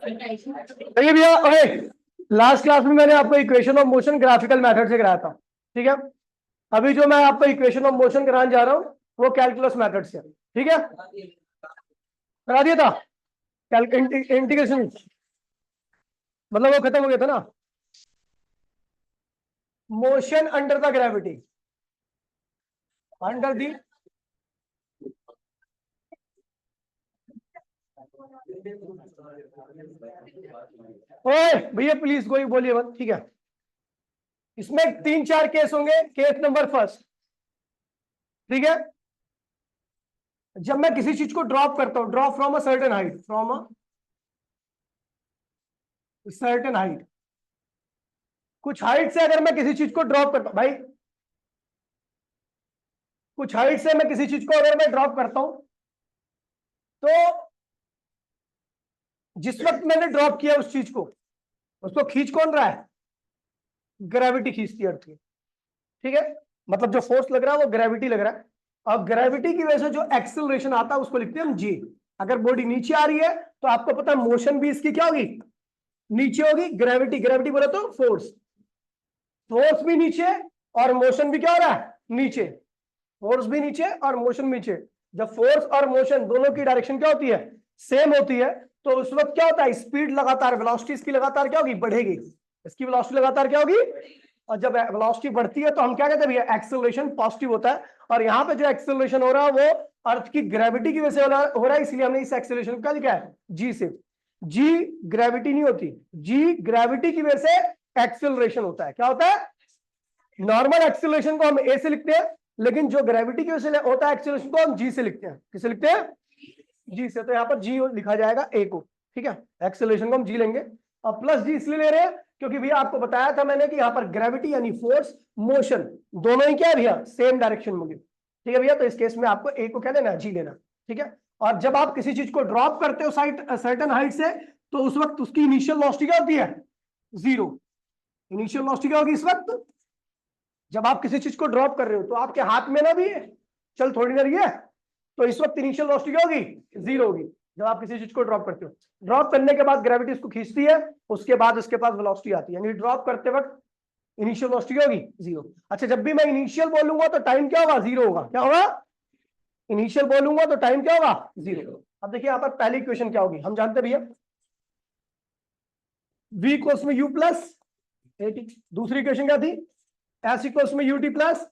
देखिए भैया, ओए, लास्ट क्लास में मैंने आपको equation of motion graphical method से कराया था, ठीक है। अभी जो मैं आपको इक्वेशन ऑफ मोशन कराने जा रहा हूँ वो कैलकुलस मेथड से, ठीक है। करा दिया था इंटीग्रेशन, मतलब वो खत्म हो गया था ना। Motion under the gravity, under the, ओए भैया प्लीज कोई बोलिए मत, ठीक है। इसमें 3-4 केस होंगे। केस नंबर फर्स्ट, ठीक है। जब मैं किसी चीज को ड्रॉप करता हूं, drop from a certain height, from a certain height, कुछ हाइट से अगर मैं किसी चीज को ड्रॉप करता हूं भाई, कुछ हाइट से मैं किसी चीज को अगर मैं ड्रॉप करता हूं, तो जिस वक्त मैंने ड्रॉप किया उस चीज को, उसको खींच कौन रहा है? ग्रेविटी खींचती है अर्थ की, ठीक है। मतलब जो फोर्स लग रहा है वो ग्रेविटी लग रहा है। और ग्रेविटी की वजह से जो एक्सेलरेशन आता है उसको लिखते हैं हम जी। अगर बॉडी नीचे आ रही है तो आपको पता है मोशन भी इसकी क्या होगी? नीचे होगी। ग्रेविटी, ग्रेविटी बोला तो फोर्स, फोर्स भी नीचे और मोशन भी क्या हो रहा है? नीचे। फोर्स भी नीचे और मोशन नीचे। जब फोर्स और मोशन दोनों की डायरेक्शन क्या होती है? सेम होती है। तो उस वक्त क्या होता है? स्पीड लगातार, वेलोसिटी इसकी लगातार क्या होगी? बढ़ेगी। इसकी वेलोसिटी लगातार क्या होगी? और जब वेलोसिटी बढ़ती है तो हम क्या कहते हैं भैया? एक्सेलरेशन पॉजिटिव होता है। और यहाँ पे जो एक्सेलरेशन हो रहा है वो अर्थ की ग्रेविटी की वजह से हो रहा है, इसलिए हमने इस एक्सेलरेशन को क्या लिखा है? जी से। जी ग्रेविटी नहीं होती, जी ग्रेविटी की वजह से एक्सेलरेशन होता है। क्या होता है? नॉर्मल एक्सेलरेशन को हम ए से लिखते हैं, लेकिन जो ग्रेविटी की वजह से होता है एक्सेलरेशन को हम जी से लिखते हैं। किसे लिखते हैं? जी से। तो यहाँ पर जी लिखा जाएगा ए को, ठीक है। एक्सेलरेशन को हम जी लेंगे। और प्लस जी इसलिए ले रहे हैं क्योंकि भैया आपको बताया था मैंने कि यहाँ पर ग्रेविटी यानी फोर्स, मोशन दोनों ही क्या है भैया? सेम डायरेक्शन में होगी, ठीक है भैया। तो इस केस में आपको ए को क्या लेना है? जी लेना, ठीक है। और जब आप किसी चीज को ड्रॉप करते हो सर्टेन हाइट से, तो उस वक्त उसकी इनिशियल वेलोसिटी क्या होती है? जीरो। इनिशियल वेलोसिटी क्या होगी इस वक्त? जब आप किसी चीज को ड्रॉप कर रहे हो तो आपके हाथ में ना भी है, चल थोड़ी ना रही है, तो इस वक्त इनिशियल वेलोसिटी क्या होगी? जीरो होगी। जब आप किसी चीज को ड्रॉप करते हो, ड्रॉप करने के बाद ग्रेविटी इसको खींचती है, उसके बाद उसके पास वेलोसिटी आती है, यानी ड्रॉप करते वक्त इनिशियल वेलोसिटी क्या होगी? जीरो। अच्छा, जब भी मैं इनिशियल बोलूंगा तो टाइम क्या होगा? जीरो होगा। क्या होगा? इनिशियल बोलूंगा तो टाइम क्या होगा? जीरो। अब देखिए यहाँ पर पहली इक्वेशन क्या होगी, हम जानते भैया v इक्वल्स में u प्लस एटी। दूसरी इक्वेशन क्या थी? s इक्वल्स में ut plus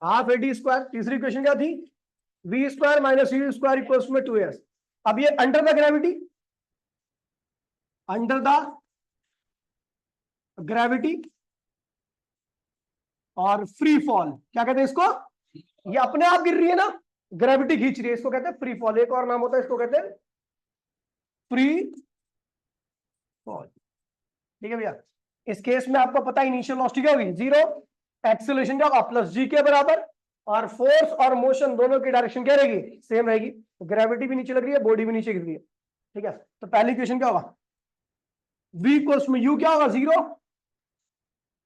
half eighty square. तीसरी इक्वेशन क्या थी? v square minus u square equals में 2s। अब ये under the gravity, under the gravity और फ्री फॉल, क्या कहते हैं इसको? ये अपने आप गिर रही है ना, ग्रेविटी खींच रही है, इसको कहते हैं फ्री फॉल। एक और नाम होता है इसको, कहते हैं फ्री फॉल, ठीक है भैया। इस केस में आपको पता है इनिशियल वेलोसिटी क्या होगी? जीरो। एक्सेलरेशन क्या होगा? प्लस जी के बराबर। और फोर्स और मोशन दोनों की डायरेक्शन क्या रहेगी? सेम रहेगी। ग्रेविटी भी नीचे लग रही है, बॉडी भी नीचे गिर रही है, ठीक है। तो पहली इक्वेशन क्या होगा? v इक्वल्स में u क्या होगा? जीरो।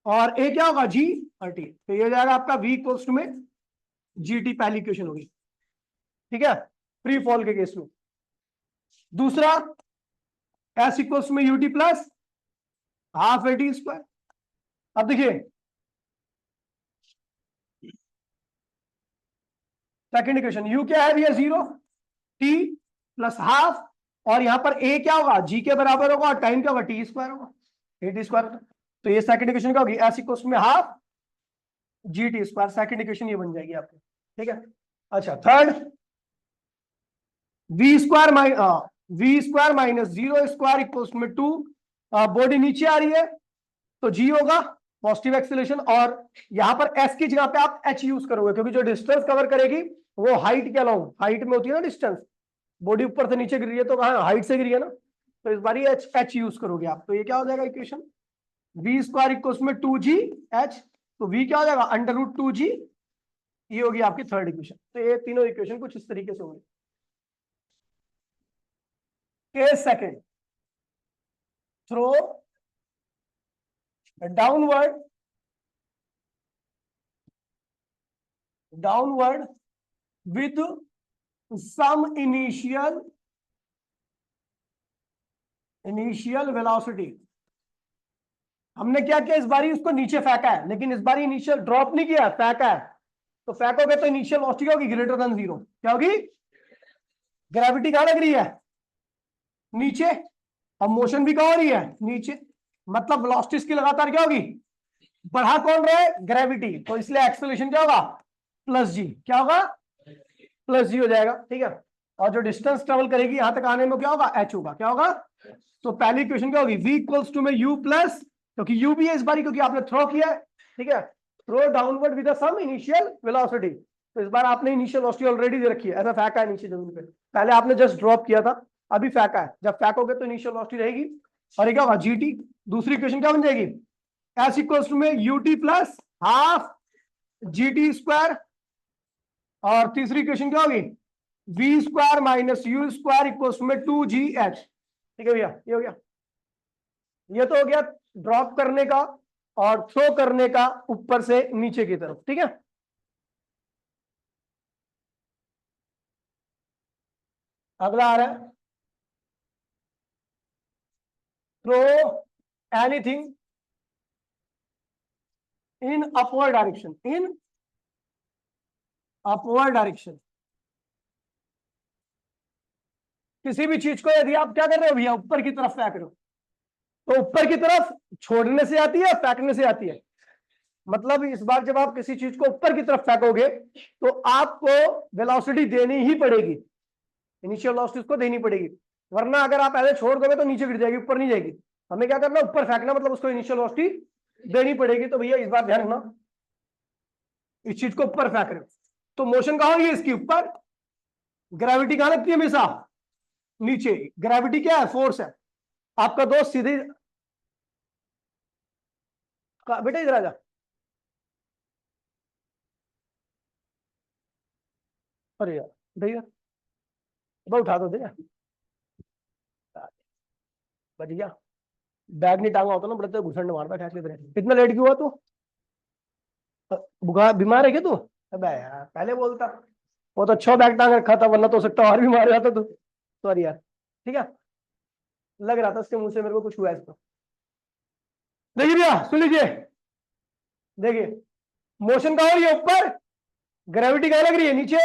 और a क्या होगा? g और t। तो ये हो जाएगा आपका v इक्वल्स में gt, पहली इक्वेशन होगी, ठीक है, फ्री फॉल के केस में। दूसरा, s इक्वल्स में ut plus half eighty square. अब देखिए सेकेंड इक्वेशन, u क्या है भैया? जीरो। t प्लस हाफ, और यहां पर a क्या होगा? g के बराबर होगा, और टाइम क्या होगा? टी स्क्वायर होगा, एटी स्क्वायर। तो ये सेकंड इक्वेशन क्या होगी? s इक्वल्स में half G T square. Second equation ये बन जाएगी आपकी, ठीक है। अच्छा, third, V square minus zero square equals में टू। बॉडी नीचे आ रही है तो जी होगा, पॉजिटिव एक्सेलरेशन। और यहां पर एस की जगह पे आप एच यूज करोगे, क्योंकि जो डिस्टेंस कवर करेगी वो हाइट के अलाउंग, हाइट में होती है ना डिस्टेंस। बॉडी ऊपर से नीचे गिर रही है तो कहा हाइट से गिरी है ना, तो इस बार एच एच यूज करोगे आप। तो ये क्या हो जाएगा इक्वेशन? वी स्क्वायर इक्वल्स में टू जी एच। तो वी क्या हो जाएगा? अंडर रूट टू जी। ये होगी आपकी थर्ड इक्वेशन। तो ये तीनों इक्वेशन कुछ इस तरीके से होंगे। Case second, throw downward downward with some initial initial velocity, हमने क्या किया इस बारी उसको नीचे फेंका है, लेकिन इस बारी इनिशियल ड्रॉप नहीं किया, फेंका है। तो फेंकोगे तो इनिशियल वेलोसिटी क्या होगी, ग्रेटर देन जीरो। क्या होगी, ग्रेविटी कहां लग रही है, नीचे, और मोशन भी कहां हो रही है, नीचे, मतलब वेलोसिटी की लगातार क्या होगी, बढ़ा कौन रहा है, ग्रेविटी, तो इसलिए एक्सेलरेशन क्या होगा, प्लस जी। क्या होगा, प्लस जी हो जाएगा, ठीक है। और जो डिस्टेंस ट्रेवल करेगी यहां तक आने में क्या होगा, एच होगा। क्या होगा, तो पहली इक्वेशन क्या होगी, v इक्वल्स टू में u प्लस, क्योंकि u भी है इस बारी, क्योंकि आपने थ्रो किया है, ठीक है, throw downward with some initial velocity. तो इस बार आपने इनिशियल वेलोसिटी ऑलरेडी दे रखी है, ऐसा फेंका है नीचे जमीन पे, पहले आपने जस्ट ड्रॉप किया था, अभी फेंका है, जब फेंकोगे तो इनिशियल वेलोसिटी रहेगी, और ये क्या होगा, gt। दूसरी इक्वेशन क्या बन जाएगी, s इक्वल्स टू में ut plus half gt square, और तीसरी इक्वेशन क्या होगी, v square minus u square equals to में 2gh। ठीक है भैया, ये हो गया, ये तो हो गया ड्रॉप करने का और थ्रो करने का ऊपर से नीचे की तरफ, ठीक है। अगला आ रहा है, throw anything in upward direction, in upward direction. किसी भी चीज को यदि आप क्या कर रहे हो भैया, ऊपर की तरफ फेंक रहे हो, तो ऊपर की तरफ छोड़ने से आती है, फेंकने से आती है। मतलब इस बार जब आप किसी चीज को ऊपर की तरफ फेंकोगे तो आपको वेलोसिटी देनी ही पड़ेगी, इनिशियल वेलोसिटी उसको देनी पड़ेगी, वरना अगर आप ऐसे छोड़ दोगे तो नीचे गिर जाएगी, ऊपर नहीं जाएगी। हमें क्या करना, ऊपर फेंकना, मतलब उसको इनिशियल वेलोसिटी देनी पड़ेगी। तो भैया इस बार ध्यान रखना, इस चीज को ऊपर फेंक रहे हो तो मोशन कहां होगी, इसकी ऊपर, ग्रेविटी कहां लगती है हमेशा, नीचे। ग्रेविटी क्या है, फोर्स है। आपका दोस्त सीधे, बेटा इधर आ जा, अरे यार भैया, उठा दो दे बढ़िया, बैग नहीं टांगा होता ना, बड़े घुसंड मारता खेच के। इतना लेट क्यों हुआ तू, बुखार बीमार है क्या तू, अबे यार पहले बोलता, वो तो अच्छा बैग टांग रखा था, वरना तो हो सकता और भी मार जाता तू। सॉरी यार, ठीक है, लग रहा था उसके मुंह से मेरे को कुछ हुआ है इसको। देखिए भैया सुन लीजिए, देखिए मोशन कहां हो रही है, ऊपर, ग्रेविटी कहां लग रही है, नीचे।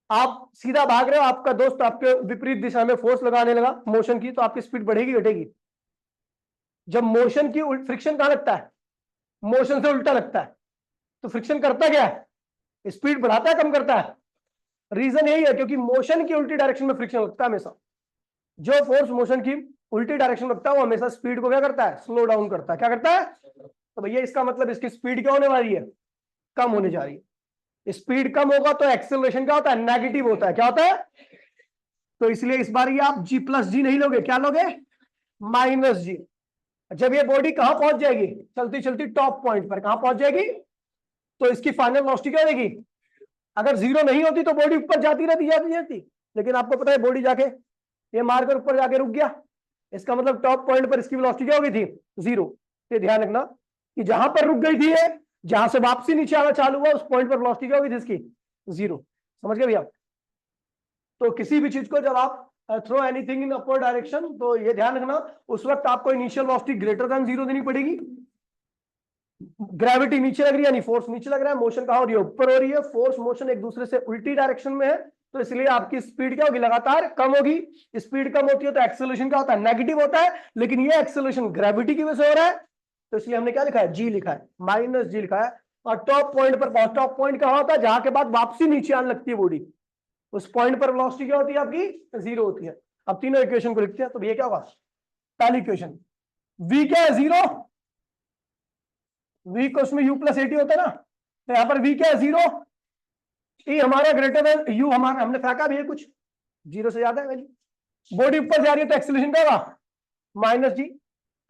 आप सीधा भाग रहे हो, आपका दोस्त आपके विपरीत दिशा में फोर्स लगाने लगा मोशन की, तो आपकी स्पीड बढ़ेगी घटेगी, जब मोशन की फ्रिक्शन कहां लगता है, मोशन से उल्टा लगता है, तो फ्रिक्शन करता क्या है, स्पीड बढ़ाता है कम करता है, रीजन यही है क्योंकि मोशन की उल्टी डायरेक्शन में फ्रिक्शन लगता है हमेशा। जो फोर्स मोशन की उल्टी डायरेक्शन में लगता है वो हमेशा स्पीड को क्या करता है, स्लो डाउन करता है। क्या करता है, तो भैया इसका मतलब इसकी स्पीड क्या होने वाली है, कम होने जा रही है। स्पीड कम होगा तो एक्सेलरेशन क्या होता है, नेगेटिव होता है। क्या होता है, तो इसलिए इस बार ये आप जी प्लस जी नहीं लोगे, क्या लोगे, माइनस जी। जब ये बॉडी कहां पहुंच जाएगी, चलती चलती टॉप पॉइंट पर कहां पहुंच जाएगी, तो इसकी फाइनल वेलोसिटी क्या होगी, अगर जीरो नहीं होती तो बॉडी ऊपर जाती रहती जाती जाती, लेकिन आपको पता है बॉडी जाके ये मारकर ऊपर जाके रुक गया, इसका मतलब टॉप पॉइंट पर इसकी वेलोसिटी क्या हो गई थी, जीरो। ये ध्यान रखना कि जहां पर रुक गई थी ये, जहां से वापसी नीचे आना चालू हुआ उस पॉइंट पर वेलोसिटी क्या होगी थी इसकी, जीरो। समझ गए भैया। तो किसी भी चीज को जब आप throw anything in upward direction, तो ये ध्यान रखना उस वक्त आपको initial velocity greater than zero देनी पड़ेगी। ग्रेविटी नीचे लग रही है, यानी फोर्स नीचे लग रहा है, मोशन कहां हो रही है, ऊपर हो रही है। फोर्स मोशन एक दूसरे से उल्टी डायरेक्शन में है, तो इसलिए आपकी स्पीड क्या होगी, लगातार कम होगी। स्पीड कम होती है तो एक्सेलरेशन क्या होता है, नेगेटिव होता है, लेकिन ये एक्सेलरेशन ग्रेविटी की वजह से हो रहा है, तो इसलिए हमने क्या लिखा है, जी लिखा है, माइनस जी लिखा है। और टॉप पॉइंट पर, टॉप पॉइंट कहां होता है, जहां के बाद वापसी नीचे आने लगती है बॉडी, उस पॉइंट पर वेलोसिटी क्या होती है आपकी, जीरो होती है। अब तीनों इक्वेशन को लिखते हैं, तो ये क्या होगा, पहली इक्वेशन, v क्या है, जीरो, v को उसमें u प्लस एटी होता है ना, तो यहां पर v क्या है, जीरो, e हमारा ग्रेटर देन u, हमारा हमने फेंका भी है कुछ, जीरो से ज्यादा है वैल्यू, बॉडी ऊपर जा रही है तो एक्सेलरेशन क्या होगा, माइनस जी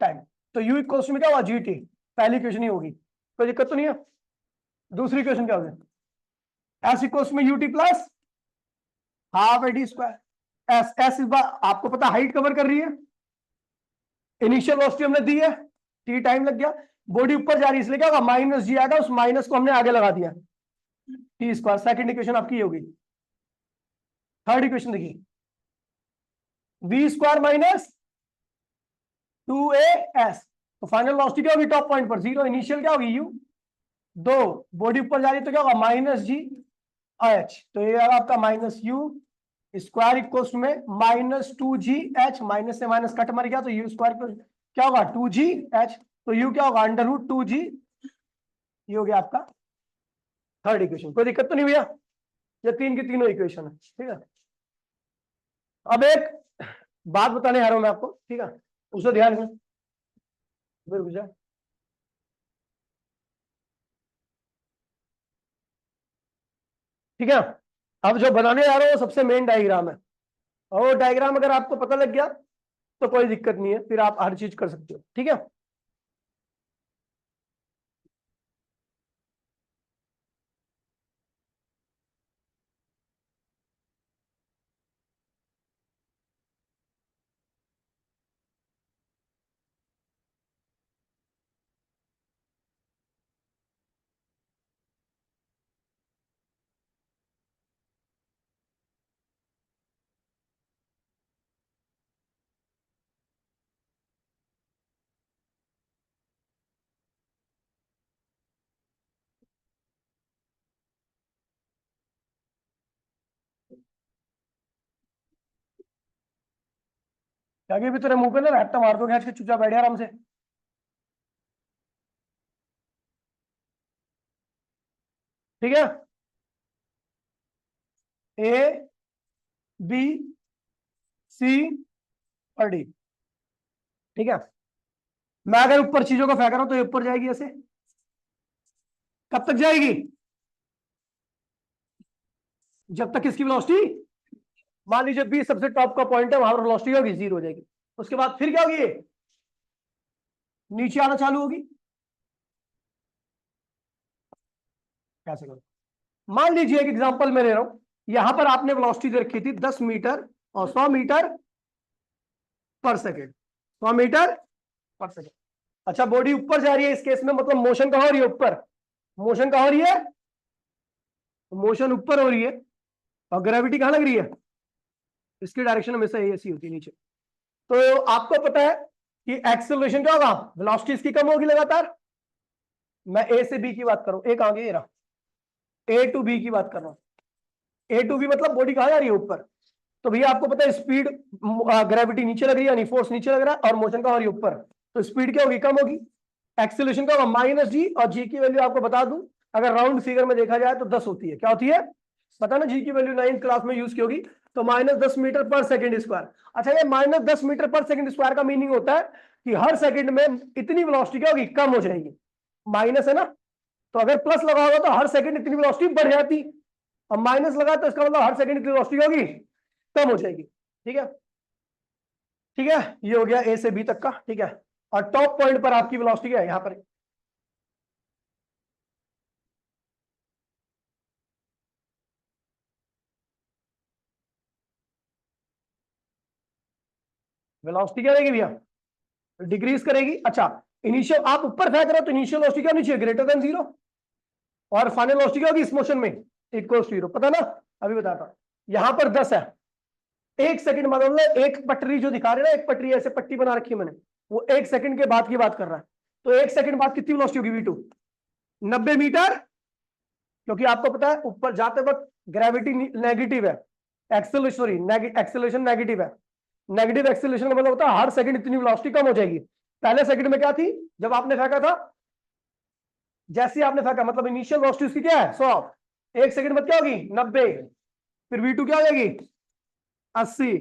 टाइम, तो u इक्वल्स में क्या होगा, जी टी। पहली इक्वेशन ही होगी, कोई दिक्कत तो नहीं है। दूसरी इक्वेशन क्या होगी, s इक्वल्स में ut plus half AT square. एस इस बार आपको पता हाइट कवर कर रही है, इनिशियल वेलोसिटी हमने दी है, टी टाइम लग गया, बॉडी ऊपर जा रही है, इसलिए क्या होगा, माइनस जी आएगा, उस माइनस को हमने आगे लगा दिया, टी स्क्वायर। सेकंड इक्वेशन आपकी होगी। थर्ड इक्वेशन देखिए, v square minus 2a s। तो फाइनल वेलोसिटी क्या होगी टॉप पॉइंट पर? 0। इनिशियल क्या होगी u। 2 बॉडी ऊपर जा रही है तो क्या होगा -g/h। तो ये आपका -u² इक्वल्स में -2gh। माइनस से माइनस कट मर गया तो u² क्या होगा 2gh। तो u क्या होगा √2g। ये हो गया आपका थर्ड इक्वेशन। कोई दिक्कत तो नहीं भैया? ये तीन की तीनों इक्वेशन है, ठीक है। अब एक बात बताने आ रहा हूं मैं आपको, ठीक है, उसे ध्यान में रुक जा। ठीक है, अब जो बनाने जा रहा हूं वो सबसे मेन डायग्राम है, और वो डायग्राम अगर आपको पता लग गया तो कोई दिक्कत नहीं है, फिर आप हर चीज कर सकते हो, ठीक है। आगे भी तेरे मुंह पे ना रैप्टा मार दो, खींच के चुपचाप बैठ आराम से। ठीक है, ए बी सी और डी, ठीक है। मैं अगर ऊपर चीजों को फेंक रहा हूं तो ये ऊपर जाएगी ऐसे। कब तक जाएगी? जब तक इसकी वेलोसिटी, मान लीजिए बी सबसे टॉप का पॉइंट है, वहां पर वेलोसिटी होगी 0 हो जाएगी। उसके बाद फिर क्या होगी? ये नीचे आना चालू होगी। कैसे करो? मान लीजिए एक एग्जांपल मैं ले रहा हूं, यहां पर आपने वेलोसिटी दे रखी थी 10 मीटर और 100 मीटर पर सेकेंड। 100 मीटर पर सेकेंड। अच्छा, बॉडी ऊपर जा रही है इस केस में, मतलब मोशन कहां हो रही है? ऊपर। मोशन कहां हो रही है? मोशन ऊपर हो रही है, और ग्रेविटी कहां लग रही है? इसकी डायरेक्शन हमेशा ऐसी होती है, नीचे। तो आपको पता है कि एक्सेलरेशन क्या होगा? वेलोसिटी इसकी कम होगी लगातार। मैं ए से बी की बात कर रहा हूं, एक आगे रहा, ए टू बी की बात कर रहा हूं। ए टू बी मतलब बॉडी कहां जा रही है? ऊपर। तो भैया आपको पता है स्पीड, ग्रेविटी नीचे लग रही है, यानी फोर्स नीचे लग रहा है, और मोशन का हो रही है ऊपर। तो स्पीड क्या होगी? कम होगी। एक्सेलरेशन का होगा -g, और जी की वैल्यू आपको बता दूं, अगर राउंड फिगर में देखा जाए तो 10 होती है। क्या होती है पता ना? जी की वैल्यू 9th क्लास में यूज की होगी। तो -10 मीटर पर सेकंड स्क्वायर। अच्छा, ये -10 मीटर पर सेकंड स्क्वायर का मीनिंग होता है कि हर सेकंड में इतनी वेलोसिटी क्या होगी? कम हो जाएगी। माइनस है ना, तो अगर प्लस लगा होगा तो हर सेकंड इतनी वेलोसिटी बढ़ जाती, और माइनस लगा तो इसका मतलब हर सेकंड इतनी वेलोसिटी होगी कम हो जाएगी। ठीक है, ठीक है, ये हो गया ए से बी तक का, ठीक है। और टॉप पॉइंट पर आपकी वेलोसिटी क्या है? यहां पर वेलोसिटी क्या रहेगी भैया? डिक्रीज करेगी। अच्छा, इनिशियल आप ऊपर फेंक रहे हो तो इनिशियल वेलोसिटी क्या होनी चाहिए? Greater than 0। और फाइनल वेलोसिटी क्या होगी इस मोशन में? Equal to 0। पता ना? अभी बताता हूं। यहां पर 10 है, एक सेकंड मतलब एक पटरी जो दिखा रहे ना, एक पटरी ऐसे पट्टी बना रखी है मैंने, वो एक सेकंड के बाद की बात कर रहा है। तो एक सेकंड बाद कितनी वेलोसिटी होगी? v2 90 metre. क्योंकि आपको पता है ऊपर जाते वक्त ग्रेविटी नेगेटिव है, एक्सेलरेशन सॉरी एक्सेलरेशन नेगेटिव है। नेगेटिव एक्सेलरेशन का मतलब होता है हर सेकंड इतनी वेलोसिटी कम हो जाएगी। पहले सेकंड में क्या थी जब आपने फेंका था? जैसे ही आपने फेंका मतलब इनिशियल वेलोसिटी उसकी क्या है? 100। एक सेकंड में क्या होगी? 90। फिर v2 क्या हो जाएगी? 80।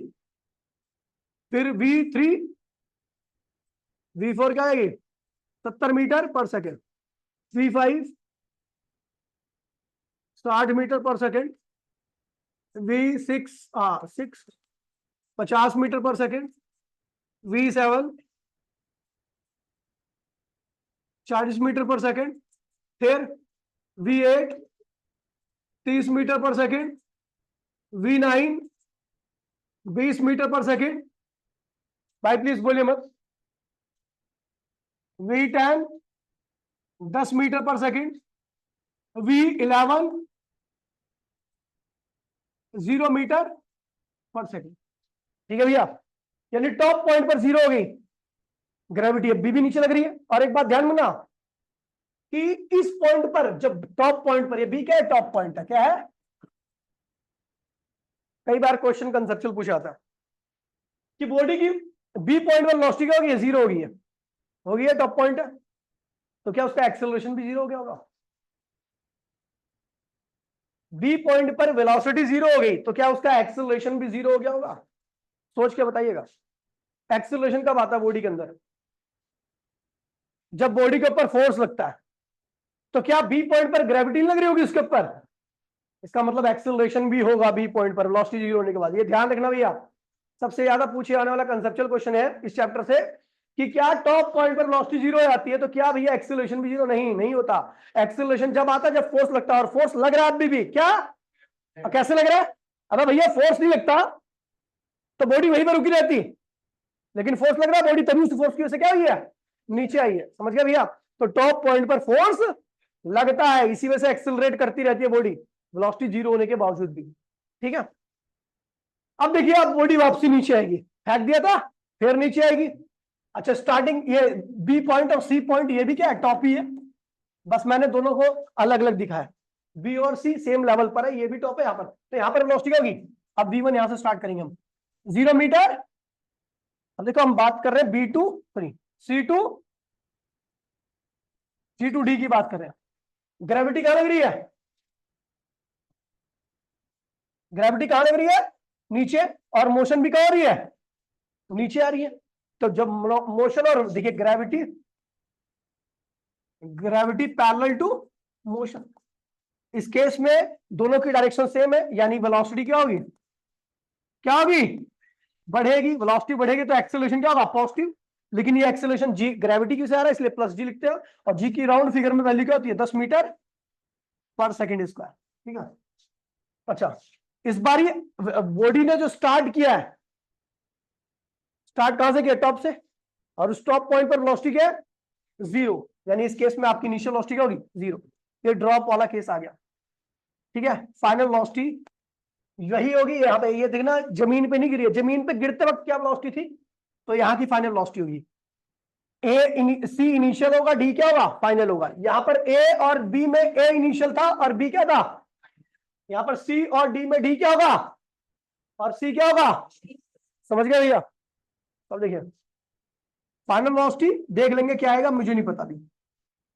फिर v3, v4 क्या आएगी? 70 मीटर पर सेकंड। v5 60 मीटर पर सेकंड। v6 6 50 मीटर पर सेकंड। v7 40 मीटर पर सेकंड। फिर v8 30 मीटर पर सेकंड। v9 20 मीटर पर सेकंड। भाई प्लीज बोलिए मत। v10 10 मीटर पर सेकंड। v11 0 मीटर पर सेकंड। ठीक है भैया, यानी टॉप पॉइंट पर 0 हो गई। ग्रेविटी अब भी नीचे लग रही है। और एक बात ध्यान में ना कि इस पॉइंट पर, जब टॉप पॉइंट पर, ये बी क्या है, टॉप पॉइंट है, क्या है, कई बार क्वेश्चन कंसेप्चुअल पूछा था कि बॉडी की बी पॉइंट पर वेलोसिटी क्या होगी, जीरो होगी है टॉप पॉइंट है, तो क्या उसका एक्सेलरेशन भी जीरो हो गया होगा। बी पॉइंट पर वेलोसिटी जीरो हो गई तो क्या उसका एक्सेलरेशन भी जीरो हो गया होगा। सोच के बताइएगा। एक्सेलरेशन कब आता है बॉडी के अंदर, जब बॉडी के ऊपर फोर्स लगता है। तो क्या बी पॉइंट पर ग्रेविटी लग रही होगी उसके ऊपर, इसका मतलब एक्सेलरेशन भी होगा बी पॉइंट पर वेलोसिटी जीरो होने के बाद। ये ध्यान रखना भैया, सबसे ज्यादा पूछे जाने वाला कंसेप्चुअल क्वेश्चन है इस चैप्टर से कि क्या टॉप पॉइंट पर वेलोसिटी जीरो हो जाती है तो क्या भैया एक्सेलरेशन भी जीरो, नहीं होता। एक्सेलरेशन जब आता है जब फोर्स लगता है, और फोर्स लग रहा है अभी भी, क्या कैसे लग रहा है, अरे भैया फोर्स नहीं लगता तो बॉडी वहीं पर रुकी रहती, लेकिन फोर्स लग रहा है, बॉडी तभी उस फोर्स की वजह से क्या हुई है, नीचे आई है। समझ गया भैया। तो टॉप पॉइंट पर फोर्स लगता है, इसी वजह से एक्सेलरेट करती रहती है बॉडी वेलोसिटी जीरो होने के बावजूद भी। ठीक है, अब देखिए अब बॉडी वापसी नीचे आएगी, फेंक दिया था फिर नीचे आएगी। अच्छा स्टार्टिंग ये बी पॉइंट और सी पॉइंट ये भी क्या है, टॉप ही है, बस मैंने दोनों को अलग अलग दिखाया। बी और सी सेम लेवल पर है, ये भी टॉप है यहाँ पर, तो यहाँ पर वेलोसिटी होगी। अब V1 यहां से स्टार्ट करेंगे हम 0 मीटर। अब देखो हम बात कर रहे हैं B2 सॉरी C2 G2D की बात कर रहे हैं। ग्रेविटी कहां लग रही है, ग्रेविटी कहां लग रही है, नीचे, और मोशन भी कहां हो रही है, नीचे आ रही है। तो जब मोशन, और देखिए ग्रेविटी पैरेलल टू मोशन, इस केस में दोनों की डायरेक्शन सेम है, यानी वेलोसिटी क्या होगी, बढ़ेगी। वेलोसिटी बढ़ेगी तो एक्सेलरेशन क्या होगा, पॉजिटिव। लेकिन ये एक्सेलरेशन जी ग्रेविटी की से आ रहा है इसलिए प्लस जी लिखते हैं, और जी की राउंड फिगर में वैल्यू क्या होती है, 10 मीटर पर सेकेंड स्क्वायर। ठीक है, अच्छा इस बार ये बॉडी ने जो स्टार्ट किया है, स्टार्ट कहां से किया, टॉप से, और उस टॉप पॉइंट पर वेलोसिटी क्या है, जीरो, यानी इस केस में आपकी इनिशियल वेलोसिटी क्या होगी, जीरो। ये ड्रॉप वाला केस आ गया। ठीक है, फाइनल वेलोसिटी यही होगी। यहाँ पे ये देखना जमीन पे नहीं गिरी है, जमीन पे गिरते वक्त क्या वेलोसिटी थी, तो यहाँ की फाइनल वेलोसिटी होगी सी इनिशियल होगा, डी क्या होगा, फाइनल होगा। यहाँ पर ए और बी में ए इनिशियल था और बी क्या था, यहाँ पर सी और डी में डी क्या होगा और सी क्या होगा। समझ गए भैया। अब देखिए फाइनल वेलोसिटी देख लेंगे क्या आएगा, मुझे नहीं पता भी।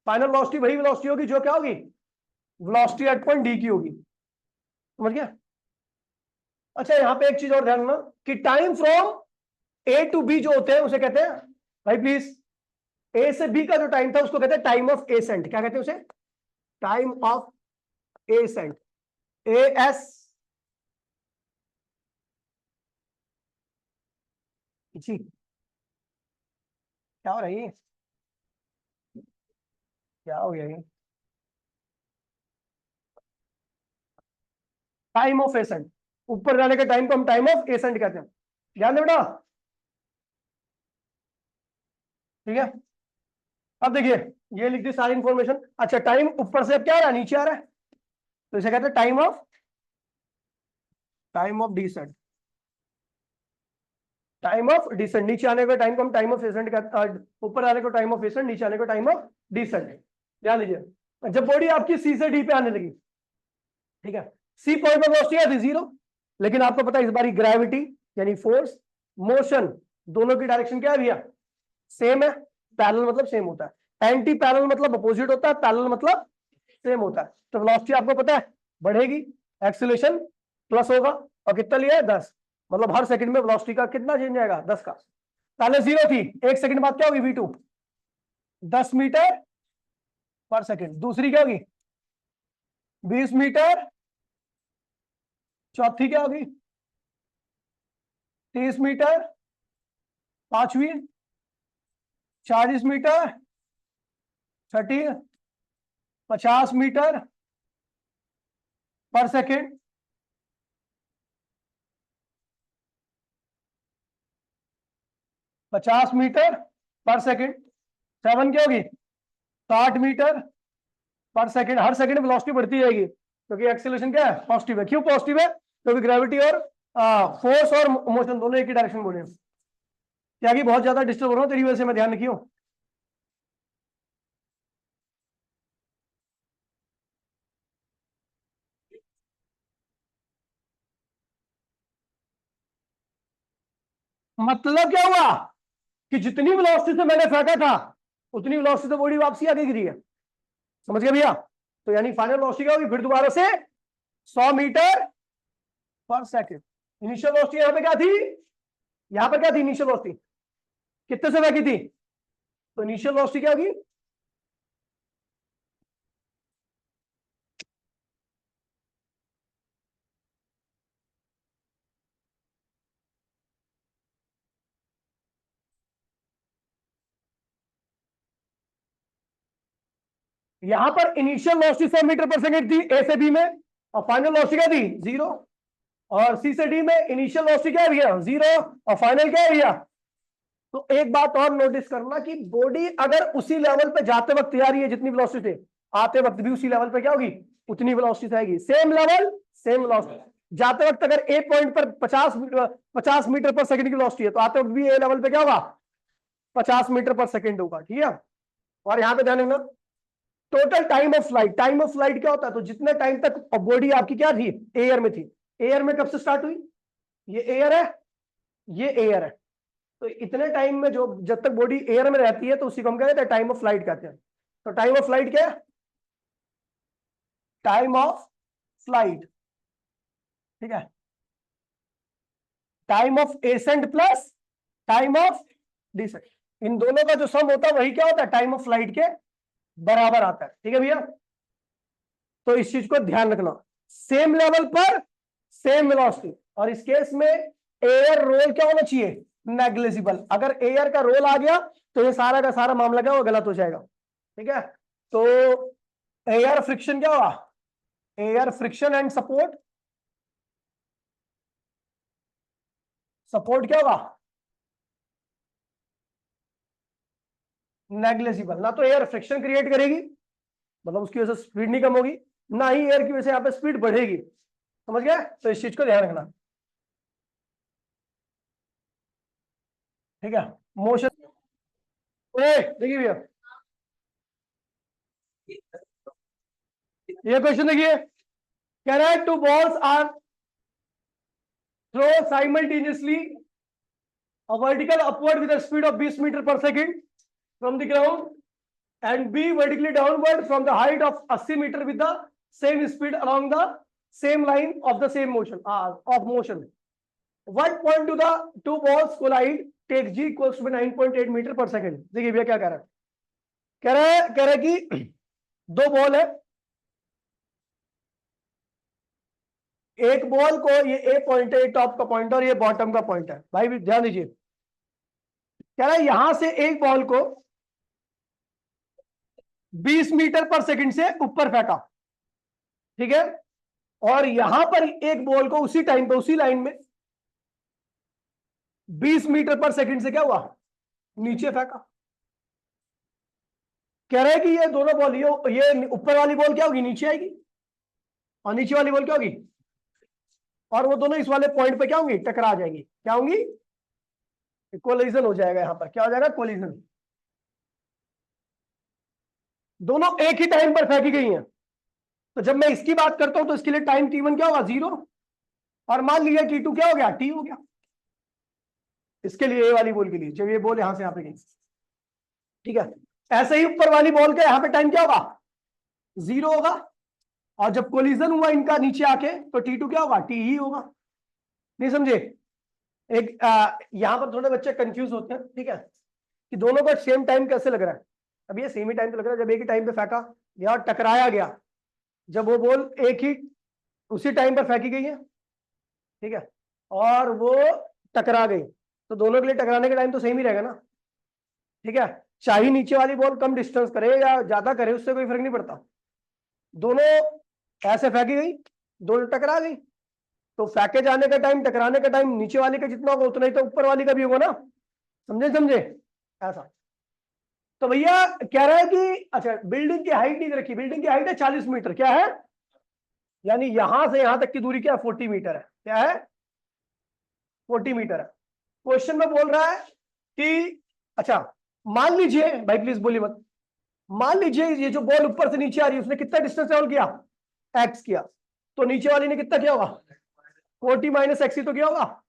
फाइनल वेलोसिटी वही वेलोसिटी होगी जो क्या होगी, वेलोसिटी एट पॉइंट डी की होगी। समझ गया। अच्छा यहाँ पे एक चीज और ध्यान रखना कि time from A to B जो होते हैं उसे कहते हैं, भाई प्लीज, ए से बी का जो टाइम था उसको कहते हैं टाइम ऑफ एसेंट। क्या कहते हैं उसे, time of accent, A S G. क्या हो रही है, क्या हो गया ये, टाइम ऑफ एसेंट, ऊपर जाने के टाइम को हम टाइम ऑफ एसेंट कहते हैं। ध्यान दे बेटा। ठीक है, अब देखिए ये लिख दी सारी इंफॉर्मेशन। अच्छा टाइम ऊपर से अब क्या आ रहा है, नीचे आ रहा है, तो इसे कहते हैं time of descent, time of descent. नीचे आने का टाइम को हम टाइम ऑफ एसेंट कहते हैं, ऊपर आने को टाइम ऑफ एसेंट, नीचे आने को टाइम ऑफ डिसेंट। ध्यान लीजिए जब बॉडी आपकी सी से डी पे आने लगी, ठीक है, सी पॉइंट पर वेलोसिटी आती जीरो, लेकिन आपको पता है इस बार ग्रेविटी यानी फोर्स, मोशन, दोनों की डायरेक्शन क्या है भैया, सेम है। पैरेलल मतलब सेम होता है, एंटी पैरेलल मतलब अपोजिट होता है, पैरेलल मतलब सेम होता है। तो वेलोसिटी आपको पता है बढ़ेगी, एक्सीलरेशन प्लस होगा, और कितना लिया है 10, मतलब हर सेकंड में वेलोसिटी का कितना चेंज आएगा, 10 का। पहले जीरो थी, एक सेकंड बाद क्या होगी V2, 10 मीटर पर सेकंड। दूसरी क्या होगी 20 मीटर, चौथी क्या होगी 30 मीटर, पांचवी 40 मीटर, छठी 50 मीटर पर सेकंड, पचास मीटर पर सेकंड। सेवन क्या होगी 60 मीटर पर सेकंड। हर सेकंड वेलोसिटी बढ़ती जाएगी क्योंकि एक्सीलरेशन क्या है, पॉजिटिव है। क्यों पॉजिटिव है, क्योंकि ग्रेविटी और फोर्स और मोशन दोनों एक ही डायरेक्शन बोले। क्या कि बहुत ज्यादा डिस्टर्ब हो रहा हूँ तेरी वजह से, मैं ध्यान रखियो। मतलब क्या हुआ कि जितनी वेलोसिटी से मैंने फेंका था उतनी वेलोसिटी से बॉडी वापसी आगे गिरी है। समझ गया भैया? तो यानी फाइनल वेलोसिटी क्या होगी फिर दोबारा से 100 मीटर पर सेकंड। इनिशियल वेलोसिटी यहां पे क्या थी, यहां पर क्या थी इनिशियल वेलोसिटी, कितने से फेंकी थी? तो इनिशियल वेलोसिटी क्या होगी, यहां पर इनिशियल वेलोसिटी 100 मीटर पर सेकंड थी ए से बी में, और फाइनल वेलोसिटी क्या थी 0। और सी से डी में इनिशियल वेलोसिटी क्या है भैया 0, और फाइनल क्या है भैया। तो एक बात और नोटिस करना कि बॉडी अगर उसी लेवल पे जाते वक्त तैयार है जितनी वेलोसिटी थे, आते वक्त भी उसी लेवल पे क्या होगी, उतनी वेलोसिटी आएगी। Same level same velocity. जाते वक्त अगर ए पॉइंट पर 50 मीटर पर सेकंड की वेलोसिटी है, तो आते वक्त भी ए लेवल पे क्या होगा 50 मीटर पर सेकंड होगा। ठीक है? और यहां पे ध्यान रखना total time of flight. Time of flight क्या होता है, तो जितने टाइम तक बॉडी आपकी क्या थी एयर में थी। एयर में कब से स्टार्ट हुई, ये एयर है, ये एयर है, तो इतने टाइम में जो जब तक बॉडी एयर में रहती है तो उसी को हम कहते हैं टाइम ऑफ फ्लाइट कहते हैं। तो टाइम ऑफ फ्लाइट क्या है, टाइम ऑफ फ्लाइट, ठीक है, time of ascent plus time of descent, इन दोनों का जो सम होता है वही क्या होता है टाइम ऑफ फ्लाइट के बराबर आता है। ठीक है भैया? तो इस चीज को ध्यान रखना, सेम लेवल पर सेम वेलोसिटी, और इस केस में एयर रोल क्या होना चाहिए नेग्लिजिबल। अगर एयर का रोल आ गया तो ये सारा का सारा मामला क्या होगा गलत हो जाएगा। ठीक है? तो एयर फ्रिक्शन क्या होगा, air friction and support, support क्या होगा नेग्लिजिबल। ना तो एयर फ्रिक्शन क्रिएट करेगी, मतलब उसकी वजह से स्पीड नहीं कम होगी, ना ही एयर की वजह से यहां पे स्पीड बढ़ेगी। समझ गया? तो इस चीज को ध्यान रखना। ठीक है? मोशन देखिए भैया, ये क्वेश्चन देखिए, कह रहा है two balls are throw simultaneously a vertical upward with a speed of 20 meter per second from the ground and B vertically downward from the height of 80 meter with the same speed along the same line of the same motion of motion. What point to the two balls collide take G equals to 9.8 metre पर second. देखिए भैया क्या कह रहा है, कह रहा है कि दो बॉल है, एक बॉल को ये ए पॉइंट है, टॉप का पॉइंट और ये बॉटम का पॉइंट है। भाई भी ध्यान दीजिए, कह रहा है यहां से एक बॉल को 20 मीटर पर सेकंड से ऊपर फेंका, ठीक है, और यहां पर एक बॉल को उसी टाइम पे उसी लाइन में 20 मीटर पर सेकंड से क्या हुआ नीचे फेंका। कह रहा है कि ये दोनों बॉल, ये ऊपर वाली बॉल क्या होगी नीचे आएगी, और नीचे वाली बॉल क्या होगी, और वो दोनों इस वाले पॉइंट पे क्या होंगी टकरा जाएंगी। क्या होंगी, कोलिजन हो जाएगा। यहां पर क्या हो जाएगा कोलिजन। दोनों एक ही टाइम पर फेंकी गई हैं, तो जब मैं इसकी बात करता हूं तो इसके लिए टाइम t1 क्या होगा 0, और मान लीजिए t2 क्या हो गया t हो गया। इसके लिए ये वाली बॉल के लिए जब ये बॉल यहां से यहां पे गई, ठीक है, ऐसे ही ऊपर वाली बॉल का यहां पे टाइम क्या होगा 0 होगा, और जब कोलिजन हुआ इनका नीचे आके तो t2 क्या होगा t ही होगा। नहीं समझे? एक यहां पर थोड़े बच्चे कंफ्यूज होते हैं, ठीक है, कि दोनों का सेम टाइम कैसे लग रहा है। अब ये सेम ही टाइम पे लग रहा है, जब एक ही टाइम पे फेंका या टकराया गया, जब वो बॉल एक ही उसी टाइम पर फेंकी गई है, ठीक है, और वो टकरा गई, तो दोनों के लिए टकराने का टाइम तो सेम ही रहेगा ना। ठीक है, चाहे नीचे वाली बॉल कम डिस्टेंस करे या ज्यादा करे उससे कोई फर्क नहीं पड़ता, दोनों ऐसे फेंकी गई, दोनों टकरा गई, तो फेंके जाने का टाइम टकराने का टाइम नीचे वाले का जितना होगा उतना ही तो ऊपर वाली का भी होगा ना। समझे समझे ऐसा। तो भैया कह रहा है कि अच्छा बिल्डिंग की हाइट नहीं रखी, बिल्डिंग की हाइट है 40 मीटर, क्या है, यानी यहां से यहां तक की दूरी क्या है 40 मीटर है, क्या है 40 मीटर है। क्वेश्चन में बोल रहा है टी। अच्छा मान लीजिए भाई, प्लीज बोलिए मत, मान लीजिए ये जो बॉल ऊपर से नीचे आ रही है उसने कितना डिस्टेंस ट्रेवल किया, एक्स किया, तो नीचे वाली ने कितना किया होगा, 40 माइनस एक्स ही तो किया होगा।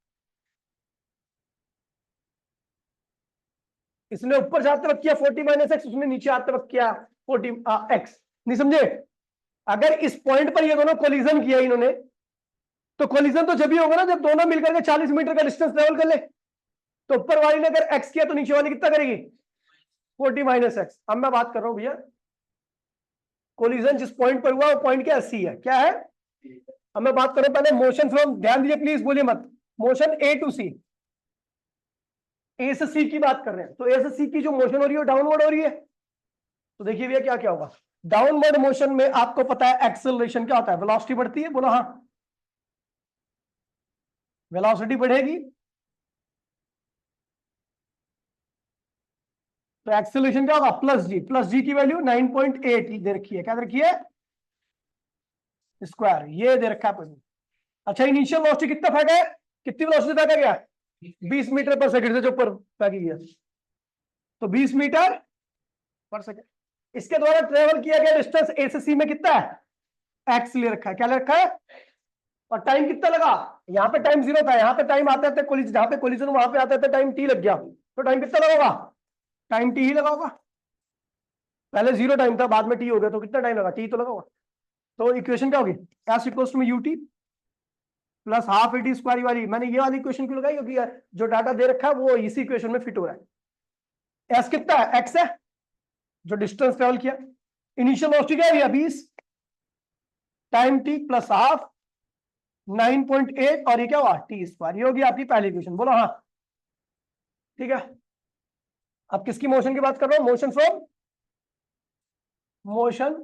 इसने ऊपर जाते वक्त किया 40 माइनस एक्स, उसने नीचे आते वक्त किया 40 एक्स। नहीं समझे? अगर इस पॉइंट पर ये दोनों कोलिजन किया इन्होंने, तो कोलिजन तो जब भी होगा ना जब दोनों मिलकर के 40 मीटर का डिस्टेंस ट्रेवल कर ले। तो ऊपर वाली ने अगर एक्स किया तो नीचे वाली कितना करेगी, 40 माइनस एक्स। अब मैं बात कर रहा हूं भैया, कोलिजन जिस पॉइंट पर हुआ वो पॉइंट क्या सी है, क्या है। अब मैं बात कर रहा हूं पहले मोशन फ्रॉम, ध्यान दीजिए प्लीज, बोलिए मत, मोशन ए टू सी, ए से सी की बात कर रहे हैं। तो ए से सी की जो मोशन हो रही है डाउनवर्ड हो रही है। तो देखिए भैया क्या क्या होगा, डाउनवर्ड मोशन में आपको पता है एक्सेलरेशन क्या होता है, वेलोसिटी बढ़ती है, बोलो हाँ, वेलोसिटी बढ़ेगी तो एक्सेलरेशन क्या होगा, प्लस जी। प्लस जी की वैल्यू 9.8 दे रखी है, क्या दे रखी है, स्क्वायर, ये दे रखा है। अच्छा इनिशियल वेलोसिटी कितना फेंका है, कितनी वेलोसिटी फेंका गया, 20 मीटर पर सेकंड से जो ऊपर फेंकी गया, तो 20 मीटर पर सेकंड। इसके द्वारा ट्रेवल किया गया डिस्टेंस ए से सी में कितना है, एक्स ले रखा है, क्या ले रखा है, और टाइम कितना लगा, यहाँ पे टाइम 0 था, यहाँ पे टाइम आते आते कोलिजन, जहां पे कोलिजन वहां पे आते आते टाइम टी लग गया, तो टाइम कितना लगा होगा, टाइम टी ही लगा होगा। पहले 0 टाइम था, बाद में टी हो गया, तो कितना टाइम लगा, टी तो लगा होगा। तो इक्वेशन क्या होगी, s equals to u t plus half a t square वाली। मैंने ये वाली इक्वेशन क्यों लगाई, क्योंकि जो डाटा दे रखा है वो इसी इक्वेशन में फिट हो रहा है। एस कितना है, एक्स है जो डिस्टेंस ट्रेवल किया, इनिशियल वेलोसिटी क्या है 20, टाइम टी प्लस हाफ 9.8, और ये क्या हुआ टी स्क्वायर। ये होगी आपकी पहली इक्वेशन, बोलो हाँ, ठीक है। अब किसकी मोशन की बात कर रहा हूं, motion from, motion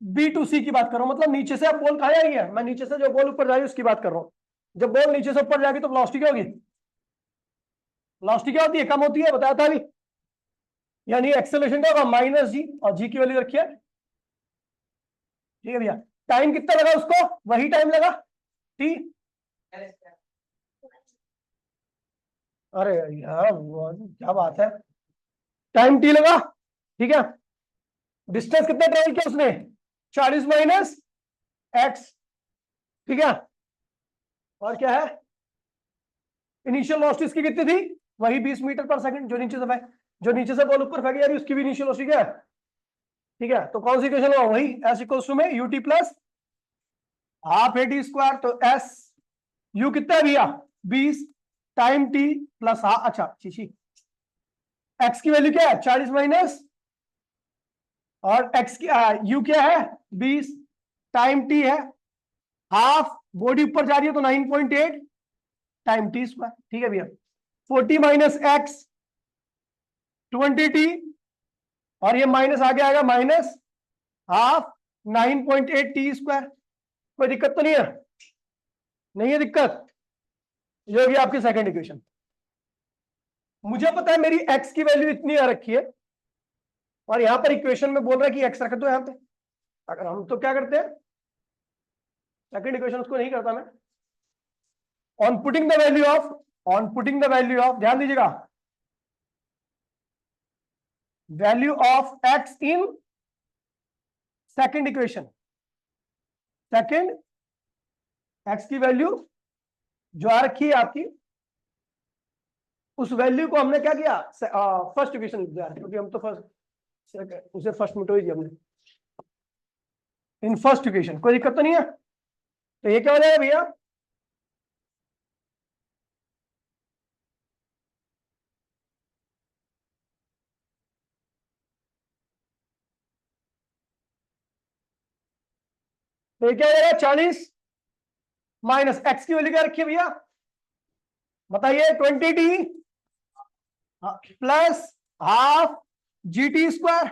B to C की बात कर रहा हूं, मतलब नीचे से अब बॉल कहां आई है, मैं नीचे से जो बॉल ऊपर जा रही है उसकी बात कर रहा हूं। जब बॉल नीचे से ऊपर जाएगी तो वेलोसिटी क्या होगी, वेलोसिटी क्या होती है, कम होती है, बताया था अभी। यानी एक्सेलरेशन क्या होगा, माइनस जी, और जी की वैल्यू रखी है, ठीक है भैया। टाइम कितना लगा उसको, वही टाइम लगा टी। अरे यार क्या बात है, टाइम टी लगा, ठीक है। डिस्टेंस कितना ट्रेवल किया उसने, 40 माइनस एक्स, ठीक है। और क्या है, इनिशियल वेलोसिटी इसकी कितनी थी, वही 20 मीटर पर सेकंड, जो नीचे से बॉल ऊपर फेंकी जा रही है उसकी भी इनिशियल वेलोसिटी क्या है, ठीक है। तो कौन सी इक्वेशन हुआ, वही एस इक्वल्स टू में UT plus half a t square. तो एस यू कितना है भैया 20, टाइम टी प्लस हाफ, अच्छा ची एक्स की वैल्यू क्या है 40 माइनस, और एक्स की यू क्या है 20, टाइम टी है हाफ, बॉडी ऊपर जा रही है तो 9.8 टाइम टी स्क्वायर, ठीक है भैया। 40 माइनस एक्स 20 टी, और ये माइनस आगे आएगा माइनस हाफ 9.8 टी स्क्वायर। कोई दिक्कत तो नहीं है, नहीं है दिक्कत। ये होगी आपकी सेकंड इक्वेशन। मुझे पता है मेरी एक्स की वैल्यू इतनी आ रखी है, और यहां पर इक्वेशन में बोल रहा है कि एक्स रख दो यहां पे। अगर हम तो क्या करते हैं, सेकंड इक्वेशन उसको नहीं करता मैं, on putting the value of, ध्यान दीजिएगा, value of x in second equation, second x की वैल्यू जो आ रखी है आपकी, उस वैल्यू को हमने क्या किया, फर्स्ट इक्वेशन लिख दिया, क्योंकि हम तो फर्स्ट उसे फर्स्ट में तो ही दिया हमने, इन फर्स्ट इक्वेशन। कोई दिक्कत तो नहीं है। तो ये क्या हो जाएगा भैया, तो ये क्या हो जाएगा 40 माइनस एक्स की वैल्यू क्या रखी है भैया, बताइए 20 T plus half G T square,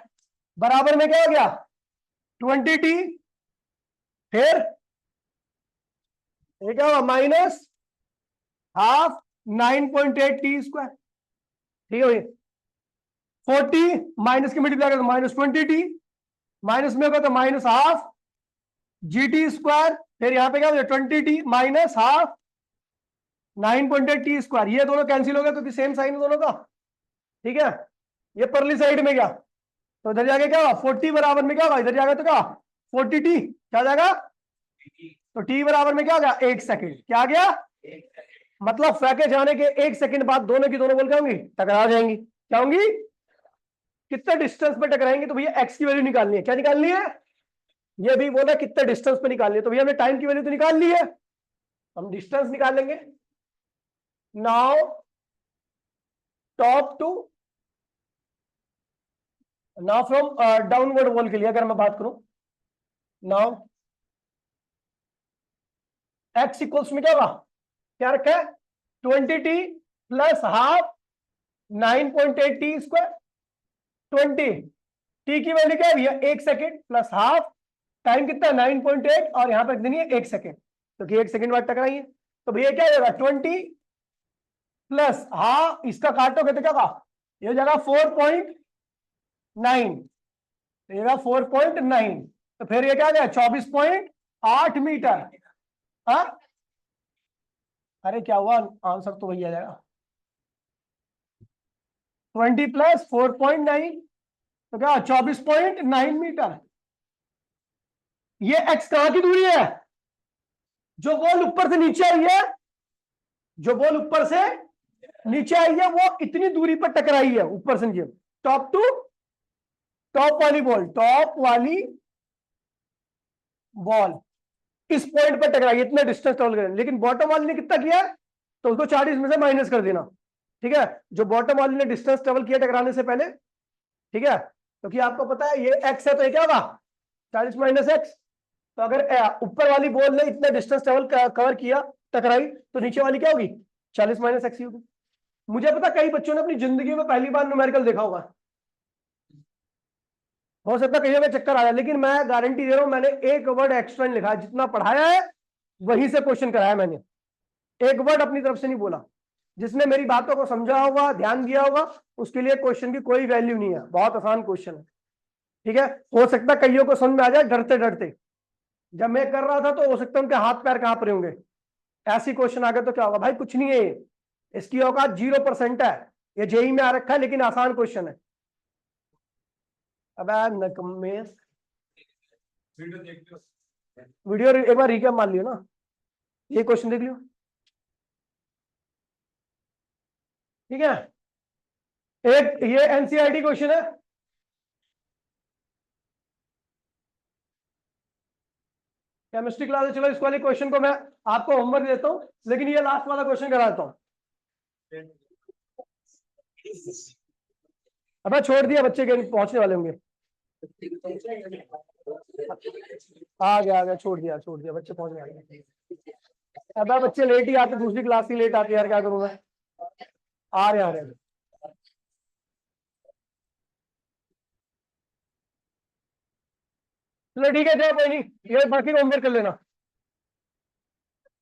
बराबर में क्या हो गया 20 टी, फिर ये क्या होगा माइनस हाफ 9.8 टी स्क्वायर, ठीक है। 40 माइनस की मल्टीप्लाई करो माइनस 20 टी, माइनस में होगा तो minus half G T square, फिर यहां पे क्या हो गया 20 T minus half 9.8 T square, ये दोनों कैंसिल हो गए क्योंकि सेम साइन है दोनों का, ठीक है। ये परली साइड में क्या, तो इधर जाके क्या होगा 40 बराबर में क्या होगा, इधर जाएगा तो क्या 40t क्या जाएगा, तो t बराबर में क्या हो गया 1 सेकंड, क्या आ गया, मतलब फेंके जाने के 1 सेकंड बाद दोनों की दोनों बोल क्या होंगी, टकरा जाएंगी, क्या होंगी, कितने डिस्टेंस पे टकराएंगे, तो भैया x की वैल्यू निकालनी है, क्या निकालनी है, ये भी बोला कितने डिस्टेंस पे निकालनी है, तो भैया हमने टाइम की वैल्यू तो निकाल ली है, हम डिस्टेंस निकाल लेंगे। Now top to, now from downward ball के लिए अगर मैं बात करूं, नाउ x इक्वल्स में क्या होगा, क्या रखा है 20t plus half 9.8 T square, 20 T की वैल्यू क्या है भैया 1 सेकेंड प्लस हाफ, टाइम कितना है 9.8 और यहां पर कितनी है 1 सेकेंड, क्योंकि 1 सेकेंड बाद टकराइए, तो भैया क्या होगा 20 प्लस हाँ इसका काटोगे तो क्या होगा, ये जगह 4.9, ये 4.9, तो फिर ये क्या गया 24.8 मीटर। हाँ अरे क्या हुआ, आंसर तो वही आ जाएगा 20 प्लस 4.9, तो क्या 24.9 मीटर। ये एक्स कहां की दूरी है, जो बॉल ऊपर से नीचे आई है, जो बॉल ऊपर से नीचे आई है वो इतनी दूरी पर टकराई है ऊपर से नीचे, टॉप टू टॉप वाली बॉल, टॉप वाली बॉल इस पॉइंट पर टकराई, इतना डिस्टेंस ट्रेवल करें, लेकिन बॉटम वाली ने कितना किया तो उसको 40 में से माइनस कर देना, ठीक है, जो बॉटम वाली ने डिस्टेंस ट्रेवल किया टकराने से पहले, ठीक है, क्योंकि आपको पता है ये एक्स है तो ये क्या होगा 40 माइनस एक्स, तो अगर ऊपर वाली बॉल ने इतना डिस्टेंस ट्रेवल कवर किया टकराई, तो नीचे वाली क्या होगी 40 माइनस एक्स होगी। मुझे पता कई बच्चों ने अपनी जिंदगी में पहली बार न्यूमेरिकल देखा होगा, हो सकता है कहीं में चक्कर आ जाए, लेकिन मैं गारंटी दे रहा हूं मैंने एक वर्ड एक्स्ट्रा नहीं लिखा है, जितना पढ़ाया है वहीं से क्वेश्चन कराया मैंने, एक वर्ड अपनी तरफ से नहीं बोला, जिसने मेरी बातों को समझा होगा ध्यान दिया होगा उसके लिए क्वेश्चन की कोई वैल्यू नहीं है, बहुत आसान क्वेश्चन है, ठीक है। हो सकता है कईयों को समझ में आ जाए डरते डरते, जब मैं कर रहा था तो हो सकता है उनके हाथ पैर कांप रहे होंगे, ऐसी क्वेश्चन आ गए तो क्या होगा, भाई कुछ नहीं है ये, इसकी औकात 0% है, ये जेई में आ रखा है लेकिन आसान क्वेश्चन है। अब नकम्मे, वीडियो एक बार रिकैप मान लियो ना, ये क्वेश्चन देख लियो, ठीक है। एक ये एनसीईआरटी क्वेश्चन है, केमिस्ट्री क्लास है, चलो इस वाले क्वेश्चन को मैं आपको होमवर्क देता हूं, लेकिन ये लास्ट वाला क्वेश्चन कराता हूं। अब छोड़ दिया, बच्चे के पहुंचने वाले होंगे, आ गया छोड़ दिया बच्चे पहुंचने वाले, अब बच्चे लेट ही आते, दूसरी क्लास की लेट आती है यार, क्या करूं मैं, आ रहे चलो ठीक है, कोई नहीं, ये बाकी होमवर्क कर लेना।